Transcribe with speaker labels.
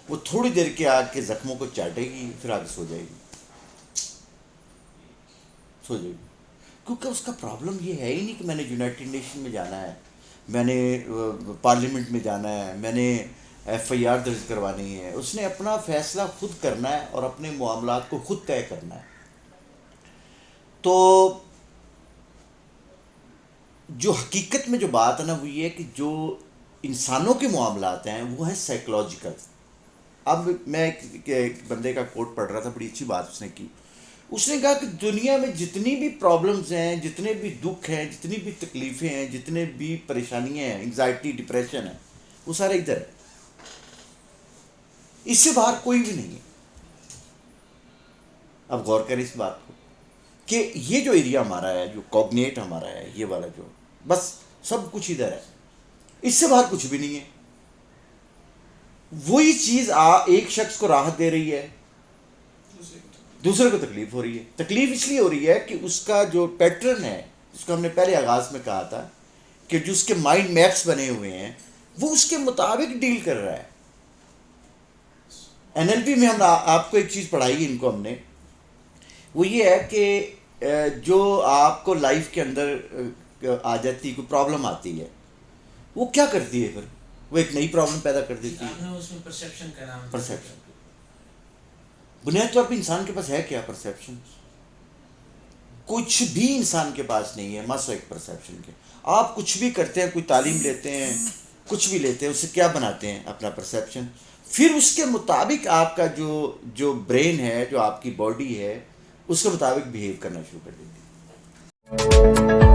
Speaker 1: وہ تھوڑی دیر کے آگ کے زخموں کو چاٹے گی، پھر آگے سو جائے گی. کیونکہ اس کا پرابلم یہ ہے ہی نہیں کہ میں نے یونائٹڈ نیشن میں جانا ہے، میں نے پارلیمنٹ میں جانا ہے، میں نے ایف آئی آر درج کروانی ہے. اس نے اپنا فیصلہ خود کرنا ہے اور اپنے معاملات کو خود طے کرنا ہے. تو جو حقیقت میں جو بات ہے نا وہ یہ ہے کہ جو انسانوں کے معاملات ہیں وہ ہیں سائیکولوجیکل. اب میں ایک بندے کا کوٹ پڑھ رہا تھا، بڑی اچھی بات اس نے کی. اس نے کہا کہ دنیا میں جتنی بھی پرابلمز ہیں، جتنے بھی دکھ ہیں، جتنی بھی تکلیفیں ہیں، جتنے بھی پریشانیاں ہیں، انگزائٹی، ڈپریشن ہے، وہ سارے ادھر ہے، اس سے باہر کوئی بھی نہیں ہے. اب غور کریں اس بات کو کہ یہ جو ایریا ہمارا ہے، جو کوگنیٹ ہمارا ہے، یہ والا جو بس سب کچھ ادھر ہے، اس سے باہر کچھ بھی نہیں ہے. وہی چیز ایک شخص کو راحت دے رہی ہے، دوسرے کو تکلیف ہو رہی ہے. تکلیف اس لیے ہو رہی ہے کہ اس کا جو پیٹرن ہے، جس کو ہم نے پہلے آغاز میں کہا تھا کہ جو اس کے مائنڈ میپس بنے ہوئے ہیں وہ اس کے مطابق ڈیل کر رہا ہے. این ایل پی میں ہم آپ کو ایک چیز پڑھائی ان کو ہم نے، وہ یہ ہے کہ جو آپ کو لائف کے اندر آ جاتی، کوئی پرابلم آتی ہے، وہ کیا کرتی ہے؟ پھر وہ ایک نئی پرابلم پیدا کر دیتی ہے. پرسیپشن بنیادی طور پہ انسان کے پاس ہے کیا؟ پرسیپشن. کچھ بھی انسان کے پاس نہیں ہے مسو ایک پرسیپشن کے. آپ کچھ بھی کرتے ہیں، کوئی تعلیم لیتے ہیں، کچھ بھی لیتے ہیں، اسے کیا بناتے ہیں؟ اپنا پرسیپشن. پھر اس کے مطابق آپ کا جو برین ہے، جو آپ کی باڈی ہے، اس کے مطابق بیہیو کرنا شروع کر دیتی ہے.